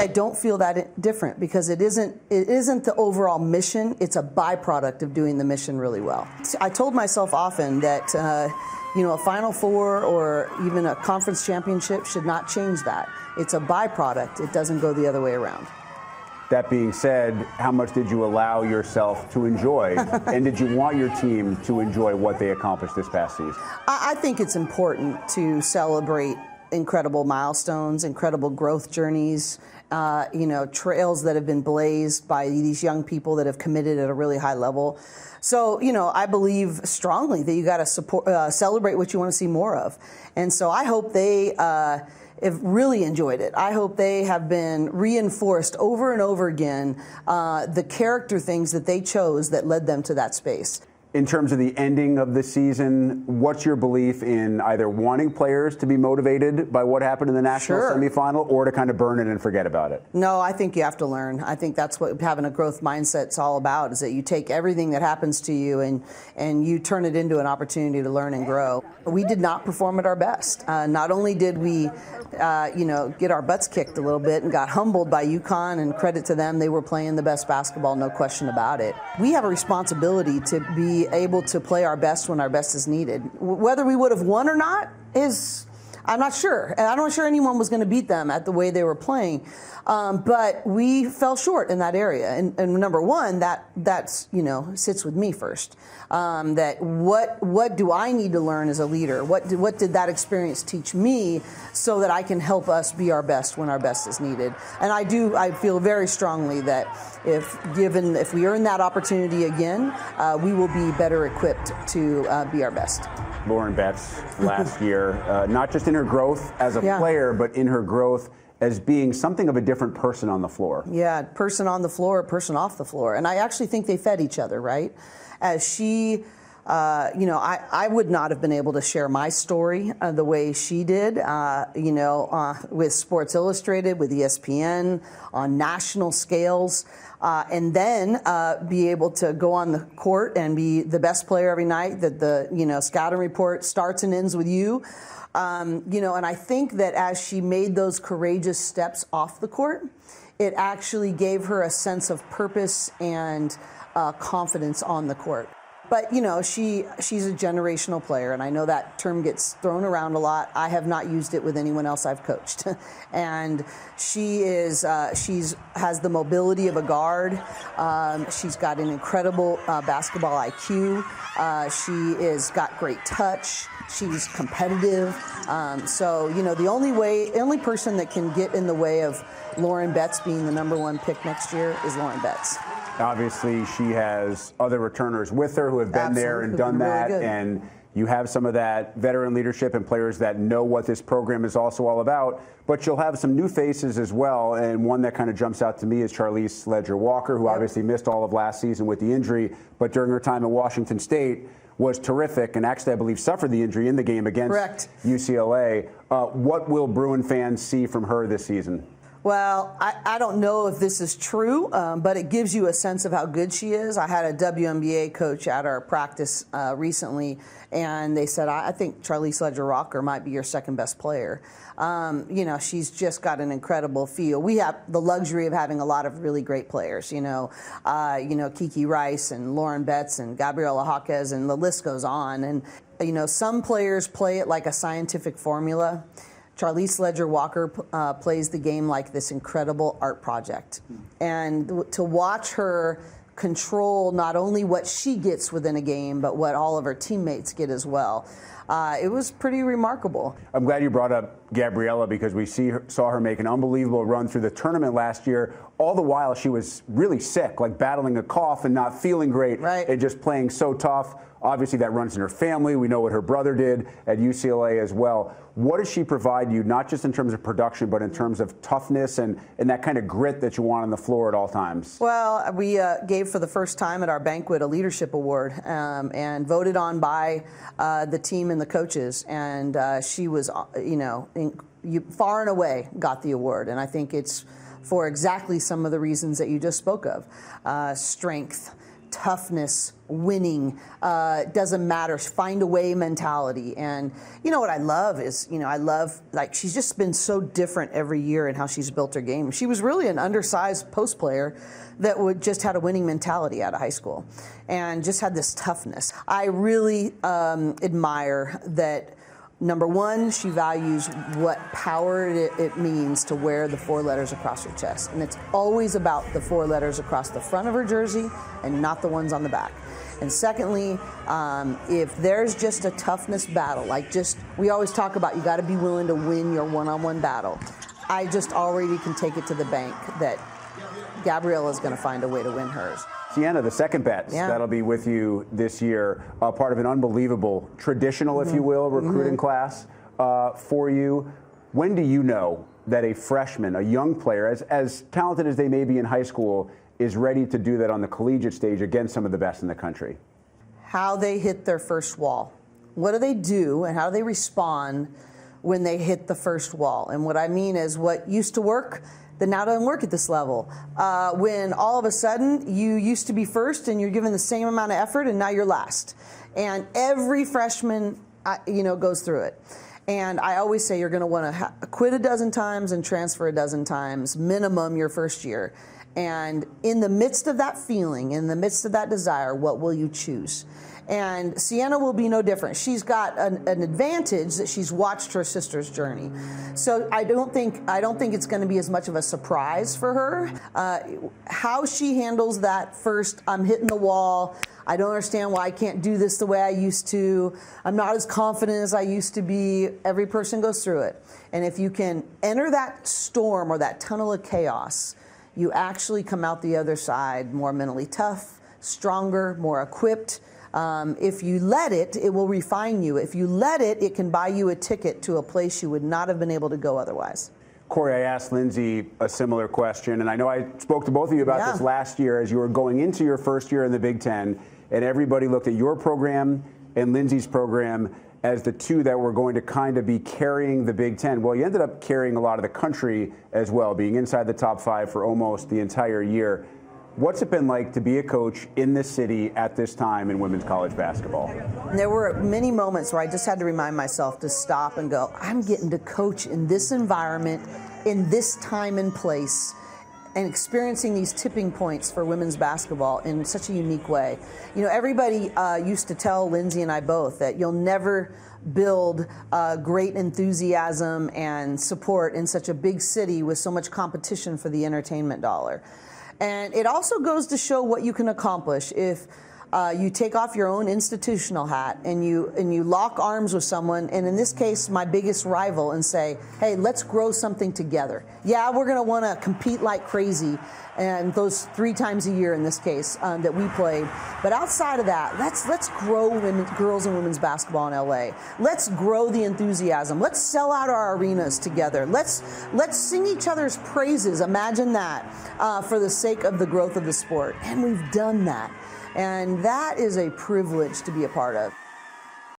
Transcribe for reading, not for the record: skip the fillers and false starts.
I don't feel that different because it isn't the overall mission. It's a byproduct of doing the mission really well. I told myself often that a Final Four or even a conference championship should not change that. It's a byproduct. It doesn't go the other way around. That being said, how much did you allow yourself to enjoy, and did you want your team to enjoy what they accomplished this past season? I think it's important to celebrate incredible milestones, incredible growth journeys, trails that have been blazed by these young people that have committed at a really high level. So, I believe strongly that you got to celebrate what you want to see more of. And so I hope they have really enjoyed it. I hope they have been reinforced over and over again, the character things that they chose that led them to that space. In terms of the ending of the season, what's your belief in either wanting players to be motivated by what happened in the national semifinal or to kind of burn it and forget about it? No, I think you have to learn. I think that's what having a growth mindset's all about, is that you take everything that happens to you and you turn it into an opportunity to learn and grow. We did not perform at our best. Not only did we get our butts kicked a little bit and got humbled by UConn, and credit to them, they were playing the best basketball, no question about it. We have a responsibility to be able to play our best when our best is needed. Whether we would have won or not I'm not sure. And I'm not sure anyone was going to beat them at the way they were playing. But we fell short in that area. And number one, that's sits with me first. That what do I need to learn as a leader? What did that experience teach me so that I can help us be our best when our best is needed? And I feel very strongly that if we earn that opportunity again, we will be better equipped to be our best. Lauren Betts last year, not just in her growth as a player, but in her growth as being something of a different person on the floor. Yeah, person on the floor, person off the floor. And I actually think they fed each other, right? As she, I would not have been able to share my story the way she did, with Sports Illustrated, with ESPN, on national scales. And then be able to go on the court and be the best player every night, that the scouting report starts and ends with you. And I think that as she made those courageous steps off the court, it actually gave her a sense of purpose and confidence on the court. But, she's a generational player, and I know that term gets thrown around a lot. I have not used it with anyone else I've coached. And she has the mobility of a guard. She's got an incredible basketball IQ. She has got great touch. She's competitive. The only person that can get in the way of Lauren Betts being the #1 pick next year is Lauren Betts. Obviously, she has other returners with her who have been there and done that, and you have some of that veteran leadership and players that know what this program is also all about. But you'll have some new faces as well, and one that kind of jumps out to me is Charlize Ledger-Walker, who obviously missed all of last season with the injury, but during her time at Washington State was terrific, and actually I believe suffered the injury in the game against UCLA. What will Bruin fans see from her this season? Well, I don't know if this is true, but it gives you a sense of how good she is. I had a WNBA coach at our practice recently, and they said, I think Charlize Ledger-Walker might be your second best player. She's just got an incredible feel. We have the luxury of having a lot of really great players, Kiki Rice and Lauren Betts and Gabriela Jaquez, and the list goes on. And, some players play it like a scientific formula. Charlize Ledger-Walker plays the game like this incredible art project. And to watch her control not only what she gets within a game, but what all of her teammates get as well, it was pretty remarkable. I'm glad you brought up Gabriela, because we saw her make an unbelievable run through the tournament last year. All the while she was really sick, like battling a cough and not feeling great, and just playing so tough. Obviously, that runs in her family. We know what her brother did at UCLA as well. What does she provide you, not just in terms of production, but in terms of toughness and that kind of grit that you want on the floor at all times? Well, we gave for the first time at our banquet a leadership award and voted on by the team and the coaches. And she was, far and away got the award. And I think it's for exactly some of the reasons that you just spoke of. Strength, toughness, winning, doesn't matter, find a way mentality. And you know what I love is, like, she's just been so different every year in how she's built her game. She was really an undersized post player that just had a winning mentality out of high school and just had this toughness. I really admire that. Number one, she values what power it means to wear the 4 letters across her chest. And it's always about the 4 letters across the front of her jersey and not the ones on the back. And secondly, if there's just a toughness battle, we always talk about, you got to be willing to win your one-on-one battle. I just already can take it to the bank that Gabriella's going to find a way to win hers. Sienna, the second bet that'll be with you this year, part of an unbelievable traditional, if you will, recruiting class for you. When do you know that a freshman, a young player, as talented as they may be in high school, is ready to do that on the collegiate stage against some of the best in the country? How they hit their first wall. What do they do and how do they respond when they hit the first wall? And what I mean is, what used to work that now doesn't work at this level. When all of a sudden you used to be first and you're given the same amount of effort and now you're last. And every freshman, goes through it. And I always say you're going to want to quit a dozen times and transfer a dozen times, minimum your first year. And in the midst of that feeling, in the midst of that desire, what will you choose? And Sienna will be no different. She's got an advantage that she's watched her sister's journey. So I don't think it's going to be as much of a surprise for her. How she handles that first, I'm hitting the wall, I don't understand why I can't do this the way I used to, I'm not as confident as I used to be. Every person goes through it. And if you can enter that storm or that tunnel of chaos, you actually come out the other side more mentally tough, stronger, more equipped. If you let it, it will refine you. If you let it, it can buy you a ticket to a place you would not have been able to go otherwise. Cori, I asked Lindsay a similar question, and I know I spoke to both of you about this last year as you were going into your first year in the Big Ten, and everybody looked at your program and Lindsay's program as the two that were going to kind of be carrying the Big Ten. Well, you ended up carrying a lot of the country as well, being inside the top 5 for almost the entire year. What's it been like to be a coach in this city at this time in women's college basketball? There were many moments where I just had to remind myself to stop and go, I'm getting to coach in this environment, in this time and place, and experiencing these tipping points for women's basketball in such a unique way. Everybody used to tell Lindsay and I both that you'll never build great enthusiasm and support in such a big city with so much competition for the entertainment dollar. And it also goes to show what you can accomplish if you take off your own institutional hat and you lock arms with someone, and in this case, my biggest rival, and say, hey, let's grow something together. Yeah, we're going to want to compete like crazy, and those 3 times a year in this case that we played. But outside of that, let's grow girls and women's basketball in LA. Let's grow the enthusiasm. Let's sell out our arenas together. Let's sing each other's praises. Imagine that for the sake of the growth of the sport. And we've done that. And that is a privilege to be a part of.